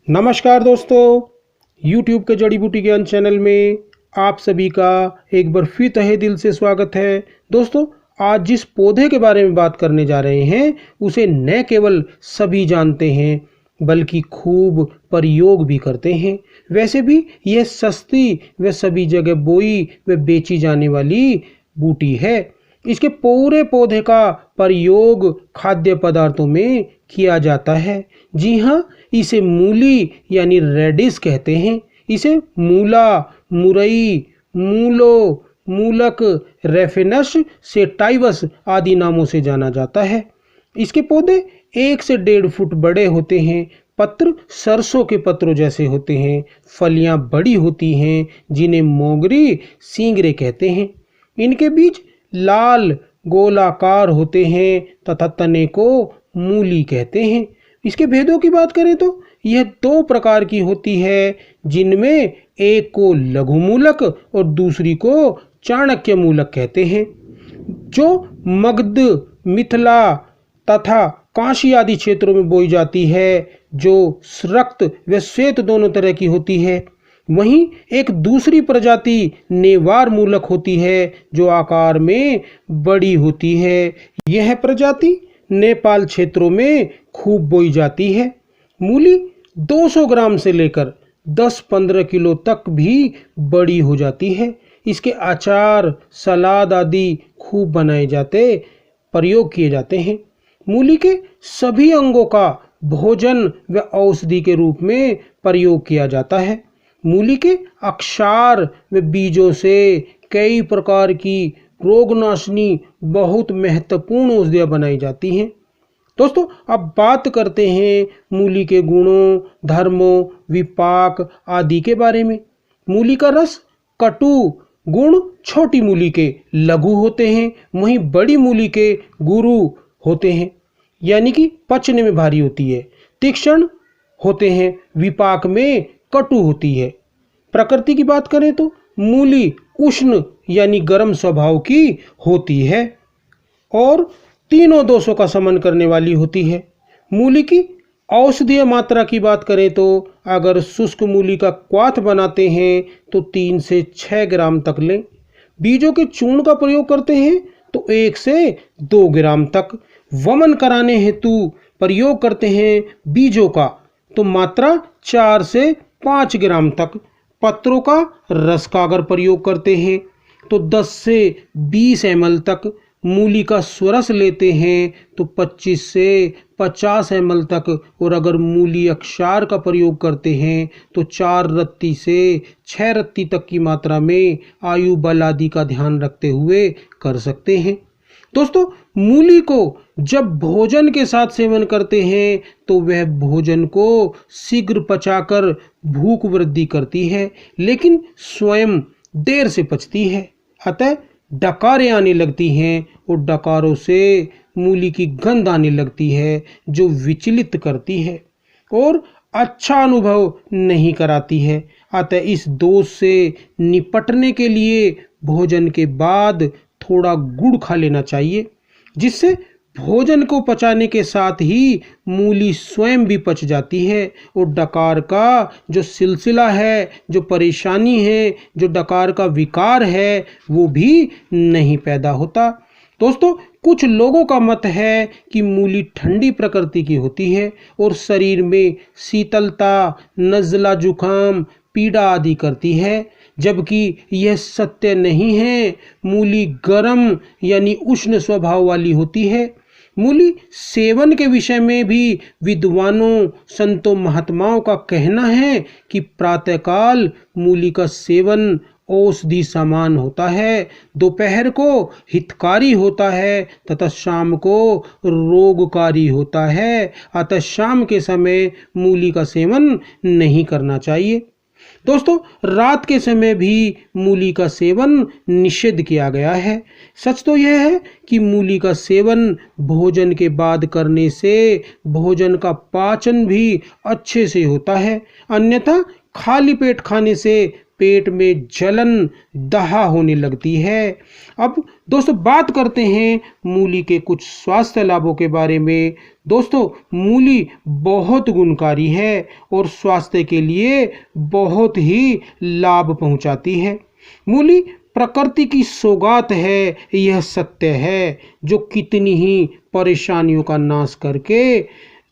नमस्कार दोस्तों, YouTube के जड़ी बूटी ज्ञान चैनल में आप सभी का एक बार फिर तहे दिल से स्वागत है। दोस्तों, आज जिस पौधे के बारे में बात करने जा रहे हैं उसे न केवल सभी जानते हैं बल्कि खूब प्रयोग भी करते हैं। वैसे भी यह सस्ती व सभी जगह बोई व बेची जाने वाली बूटी है। इसके पूरे पौधे का प्रयोग खाद्य पदार्थों में किया जाता है। जी हाँ, इसे मूली यानी रेडिश कहते हैं। इसे मूला, मुरई, मूलो, मूलक, रेफिनस, सेटाइवस आदि नामों से जाना जाता है। इसके पौधे 1 से 1.5 फुट बड़े होते हैं। पत्र सरसों के पत्रों जैसे होते हैं। फलियां बड़ी होती हैं जिन्हें मोगरी सींगरे कहते हैं। इनके बीज लाल गोलाकार होते हैं तथा तने को मूली कहते हैं। इसके भेदों की बात करें तो यह 2 प्रकार की होती है, जिनमें एक को लघु मूलक और दूसरी को चाणक्य मूलक कहते हैं, जो मगध, मिथिला तथा काशी आदि क्षेत्रों में बोई जाती है, जो रक्त व श्वेत दोनों तरह की होती है। वहीं एक दूसरी प्रजाति नेवार मूलक होती है, जो आकार में बड़ी होती है। यह प्रजाति नेपाल क्षेत्रों में खूब बोई जाती है। मूली 200 ग्राम से लेकर 10-15 किलो तक भी बड़ी हो जाती है। इसके अचार, सलाद आदि खूब बनाए जाते, प्रयोग किए जाते हैं। मूली के सभी अंगों का भोजन व औषधि के रूप में प्रयोग किया जाता है। मूली के अक्षार व बीजों से कई प्रकार की रोगनाशनी बहुत महत्वपूर्ण औषधियाँ बनाई जाती हैं। दोस्तों, अब बात करते हैं मूली के गुणों, धर्मों, विपाक आदि के बारे में। मूली का रस कटु गुण छोटी मूली के लघु होते हैं, वहीं बड़ी मूली के गुरु होते हैं, यानी कि पचने में भारी होती है। तीक्ष्ण होते हैं, विपाक में कटु होती है। प्रकृति की बात करें तो मूली उष्ण यानी गर्म स्वभाव की होती है और तीनों दोषों का शमन करने वाली होती है। मूली की औषधीय मात्रा की बात करें तो अगर शुष्क मूली का क्वाथ बनाते हैं तो 3 से 6 ग्राम तक लें। बीजों के चूर्ण का प्रयोग करते हैं तो 1 से 2 ग्राम तक। वमन कराने हेतु प्रयोग करते हैं बीजों का तो मात्रा 4 से 5 ग्राम तक। पत्रों का रस का अगर प्रयोग करते हैं तो 10 से 20 ml तक। मूली का स्वरस लेते हैं तो 25 से 50 ml तक। और अगर मूली अक्षार का प्रयोग करते हैं तो 4 रत्ती से 6 रत्ती तक की मात्रा में आयु बल आदि का ध्यान रखते हुए कर सकते हैं। दोस्तों, मूली को जब भोजन के साथ सेवन करते हैं तो वह भोजन को शीघ्र पचाकर भूख वृद्धि करती है, लेकिन स्वयं देर से पचती है। अतः डकारें आने लगती हैं और डकारों से मूली की गंध आने लगती है, जो विचलित करती है और अच्छा अनुभव नहीं कराती है। अतः इस दोष से निपटने के लिए भोजन के बाद थोड़ा गुड़ खा लेना चाहिए, जिससे भोजन को पचाने के साथ ही मूली स्वयं भी पच जाती है और डकार का जो सिलसिला है, जो परेशानी है, जो डकार का विकार है, वो भी नहीं पैदा होता। दोस्तों, कुछ लोगों का मत है कि मूली ठंडी प्रकृति की होती है और शरीर में शीतलता, नज़ला, जुकाम, पीड़ा आदि करती है, जबकि यह सत्य नहीं है। मूली गर्म यानी उष्ण स्वभाव वाली होती है। मूली सेवन के विषय में भी विद्वानों, संतों, महात्माओं का कहना है कि प्रातःकाल मूली का सेवन औषधि समान होता है, दोपहर को हितकारी होता है तथा शाम को रोगकारी होता है। अतः शाम के समय मूली का सेवन नहीं करना चाहिए। दोस्तों, रात के समय भी मूली का सेवन निषिद्ध किया गया है। सच तो यह है कि मूली का सेवन भोजन के बाद करने से भोजन का पाचन भी अच्छे से होता है, अन्यथा खाली पेट खाने से पेट में जलन दहा होने लगती है। अब दोस्तों बात करते हैं मूली के कुछ स्वास्थ्य लाभों के बारे में। दोस्तों मूली बहुत गुणकारी है और स्वास्थ्य के लिए बहुत ही लाभ पहुंचाती है। मूली प्रकृति की सौगात है, यह सत्य है, जो कितनी ही परेशानियों का नाश करके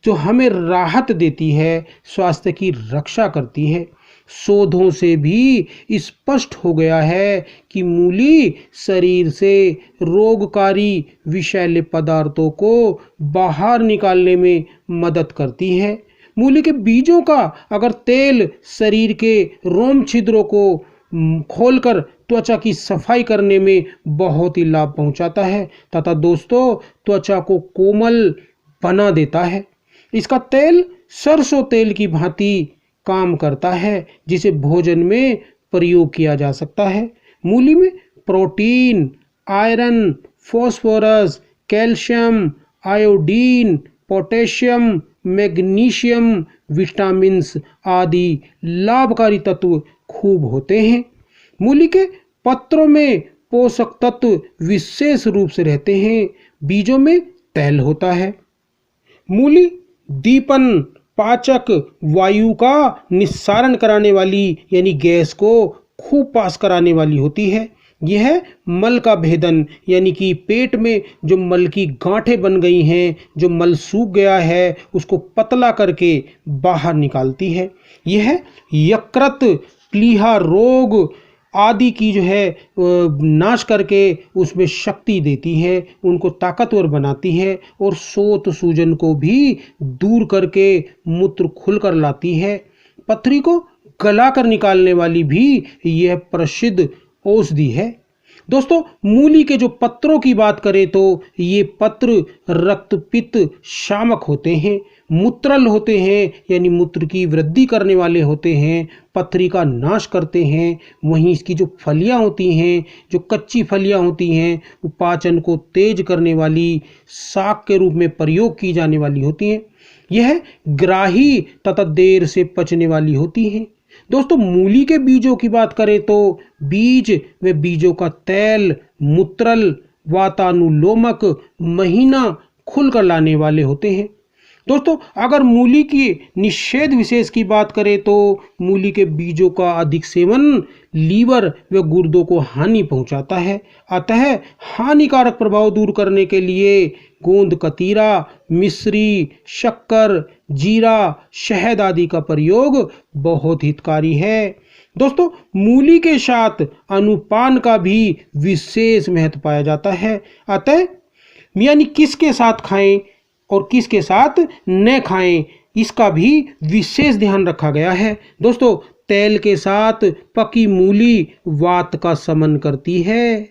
जो हमें राहत देती है, स्वास्थ्य की रक्षा करती है। शोधों से भी स्पष्ट हो गया है कि मूली शरीर से रोगकारी विषैले पदार्थों को बाहर निकालने में मदद करती है। मूली के बीजों का अगर तेल शरीर के रोम छिद्रों को खोलकर त्वचा की सफाई करने में बहुत ही लाभ पहुंचाता है तथा दोस्तों त्वचा को कोमल बना देता है। इसका तेल सरसों तेल की भांति काम करता है, जिसे भोजन में प्रयोग किया जा सकता है। मूली में protein, iron, phosphorus, calcium, iodine, potassium, magnesium, vitamins आदि लाभकारी तत्व खूब होते हैं। मूली के पत्रों में पोषक तत्व विशेष रूप से रहते हैं। बीजों में तेल होता है। मूली दीपन, पाचक, वायु का निस्सारण कराने वाली यानी गैस को खूब पास कराने वाली होती है। यह मल का भेदन यानी कि पेट में जो मल की गांठें बन गई हैं, जो मल सूख गया है, उसको पतला करके बाहर निकालती है। यह यकृत, प्लीहा रोग आदि की जो है नाश करके उसमें शक्ति देती है, उनको ताकतवर बनाती है और सोत सूजन को भी दूर करके मूत्र खुलकर लाती है। पथरी को गलाकर निकालने वाली भी यह प्रसिद्ध औषधि है। दोस्तों मूली के जो पत्रों की बात करें तो ये पत्र रक्त पित्त शामक होते हैं, मूत्रल होते हैं यानी मूत्र की वृद्धि करने वाले होते हैं, पथरी का नाश करते हैं। वहीं इसकी जो फलियां होती हैं, जो कच्ची फलियां होती हैं, वो पाचन को तेज करने वाली शाक के रूप में प्रयोग की जाने वाली होती हैं। यह ग्राही तथा देर से पचने वाली होती हैं। दोस्तों मूली के बीजों की बात करें तो बीज व बीजों का तेल मूत्रल, वातानुलोमक, महीना खुलकर लाने वाले होते हैं। दोस्तों अगर मूली की निषेध विशेष की बात करें तो मूली के बीजों का अधिक सेवन लीवर व गुर्दों को हानि पहुंचाता है। अतः हानिकारक प्रभाव दूर करने के लिए गोंद कतीरा, मिश्री, शक्कर, जीरा, शहद आदि का प्रयोग बहुत हितकारी है। दोस्तों मूली के साथ अनुपान का भी विशेष महत्व पाया जाता है। अतः यानी किसके साथ खाएं और किसके साथ न खाएं, इसका भी विशेष ध्यान रखा गया है। दोस्तों तेल के साथ पकी मूली वात का शमन करती है।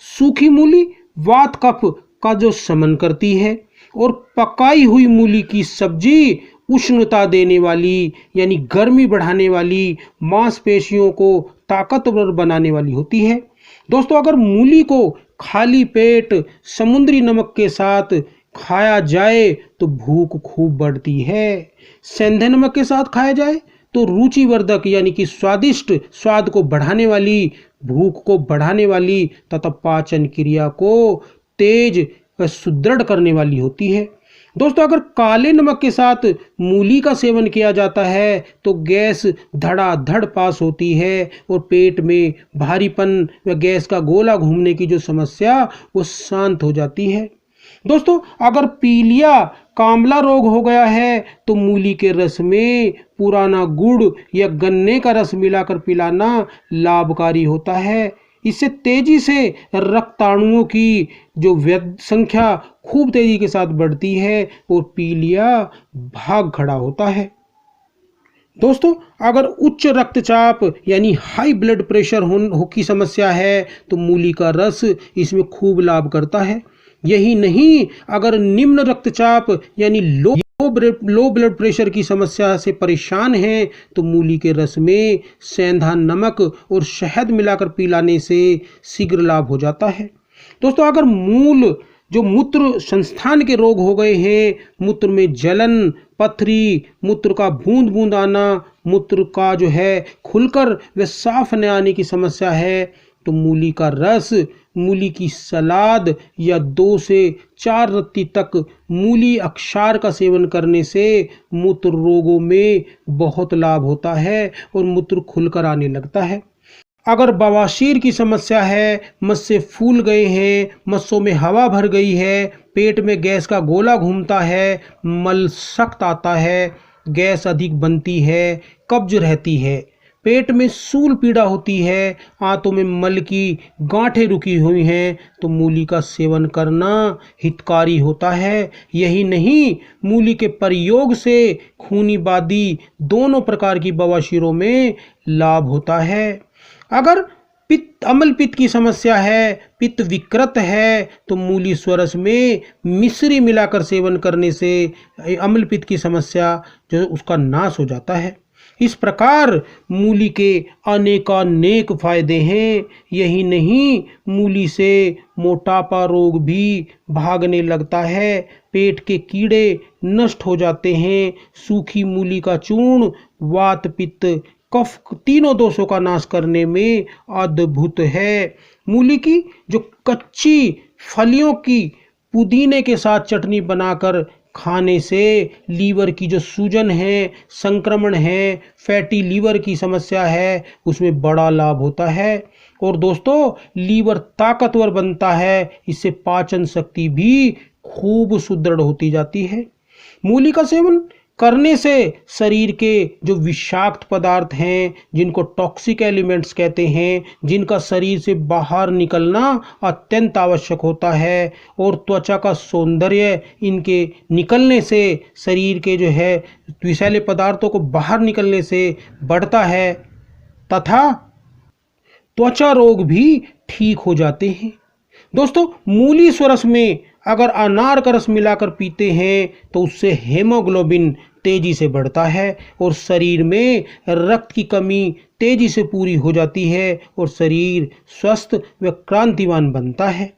सूखी मूली वात कफ का जो शमन करती है और पकाई हुई मूली की सब्जी उष्णता देने वाली यानी गर्मी बढ़ाने वाली, मांसपेशियों को ताकतवर बनाने वाली होती है। दोस्तों अगर मूली को खाली पेट समुद्री नमक के साथ खाया जाए तो भूख खूब बढ़ती है। सेंधे नमक के साथ खाया जाए तो रुचिवर्धक यानी कि स्वादिष्ट, स्वाद को बढ़ाने वाली, भूख को बढ़ाने वाली तथा पाचन क्रिया को तेज व सुदृढ़ करने वाली होती है। दोस्तों अगर काले नमक के साथ मूली का सेवन किया जाता है तो गैस धड़ाधड़ पास होती है और पेट में भारीपन व गैस का गोला घूमने की जो समस्या वो शांत हो जाती है। दोस्तों अगर पीलिया कामला रोग हो गया है तो मूली के रस में पुराना गुड़ या गन्ने का रस मिलाकर पिलाना लाभकारी होता है। इससे तेजी से रक्ताणुओं की जो संख्या खूब तेजी के साथ बढ़ती है और पीलिया भाग खड़ा होता है। दोस्तों अगर उच्च रक्तचाप यानी हाई ब्लड प्रेशर की समस्या है तो मूली का रस इसमें खूब लाभ करता है। यही नहीं, अगर निम्न रक्तचाप यानी लो ब्लड प्रेशर की समस्या से परेशान हैं तो मूली के रस में सेंधा नमक और शहद मिलाकर पिलाने से शीघ्र लाभ हो जाता है। दोस्तों अगर मूल जो मूत्र संस्थान के रोग हो गए हैं, मूत्र में जलन, पथरी, मूत्र का बूंद बूंद आना, मूत्र का जो है खुलकर व साफ न आने की समस्या है, तो मूली का रस, मूली की सलाद या 2 से 4 रत्ती तक मूली अक्षार का सेवन करने से मूत्र रोगों में बहुत लाभ होता है और मूत्र खुलकर आने लगता है। अगर बवासीर की समस्या है, मस्से फूल गए हैं, मस्सों में हवा भर गई है, पेट में गैस का गोला घूमता है, मल सख्त आता है, गैस अधिक बनती है, कब्ज रहती है, पेट में सूल पीड़ा होती है, आंतों में मल की गांठें रुकी हुई हैं, तो मूली का सेवन करना हितकारी होता है। यही नहीं, मूली के प्रयोग से खूनी बादी दोनों प्रकार की बवासीरों में लाभ होता है। अगर पित्त अम्ल पित्त की समस्या है, पित्त विकृत है, तो मूली स्वरस में मिश्री मिलाकर सेवन करने से अम्ल पित्त की समस्या जो उसका नाश हो जाता है। इस प्रकार मूली के अनेकानेक फायदे हैं। यही नहीं, मूली से मोटापा रोग भी भागने लगता है, पेट के कीड़े नष्ट हो जाते हैं। सूखी मूली का चूर्ण वात पित्त कफ तीनों दोषों का नाश करने में अद्भुत है। मूली की जो कच्ची फलियों की पुदीने के साथ चटनी बनाकर खाने से लीवर की जो सूजन है, संक्रमण है, फैटी लीवर की समस्या है, उसमें बड़ा लाभ होता है। और दोस्तों, लीवर ताकतवर बनता है, इससे पाचन शक्ति भी खूब सुदृढ़ होती जाती है। मूली का सेवन करने से शरीर के जो विषाक्त पदार्थ हैं, जिनको टॉक्सिक एलिमेंट्स कहते हैं, जिनका शरीर से बाहर निकलना अत्यंत आवश्यक होता है, और त्वचा का सौंदर्य इनके निकलने से, शरीर के जो है विषैले पदार्थों को बाहर निकलने से बढ़ता है, तथा त्वचा रोग भी ठीक हो जाते हैं। दोस्तों, मूली स्वरस में अगर अनार का रस मिलाकर पीते हैं तो उससे हेमोग्लोबिन तेजी से बढ़ता है और शरीर में रक्त की कमी तेजी से पूरी हो जाती है और शरीर स्वस्थ व क्रांतिवान बनता है।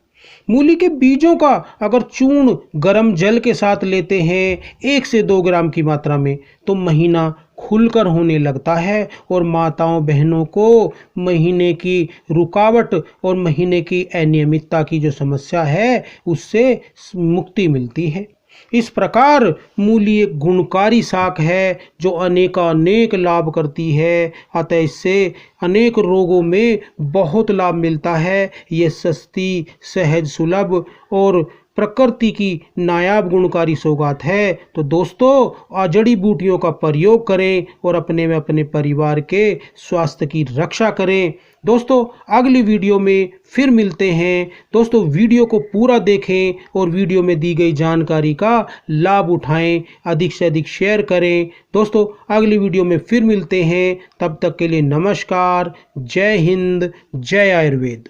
मूली के बीजों का अगर चूर्ण गर्म जल के साथ लेते हैं 1 से 2 ग्राम की मात्रा में, तो महीना खुलकर होने लगता है और माताओं बहनों को महीने की रुकावट और महीने की अनियमितता की जो समस्या है उससे मुक्ति मिलती है। इस प्रकार मूली एक गुणकारी शाक है जो अनेकानेक लाभ करती है, अतः इससे अनेक रोगों में बहुत लाभ मिलता है। ये सस्ती, सहज, सुलभ और प्रकृति की नायाब गुणकारी सौगात है। तो दोस्तों, जड़ी बूटियों का प्रयोग करें और अपने में अपने परिवार के स्वास्थ्य की रक्षा करें। दोस्तों, अगली वीडियो में फिर मिलते हैं। दोस्तों, वीडियो को पूरा देखें और वीडियो में दी गई जानकारी का लाभ उठाएं, अधिक से अधिक शेयर करें। दोस्तों, अगली वीडियो में फिर मिलते हैं। तब तक के लिए नमस्कार। जय हिंद, जय आयुर्वेद।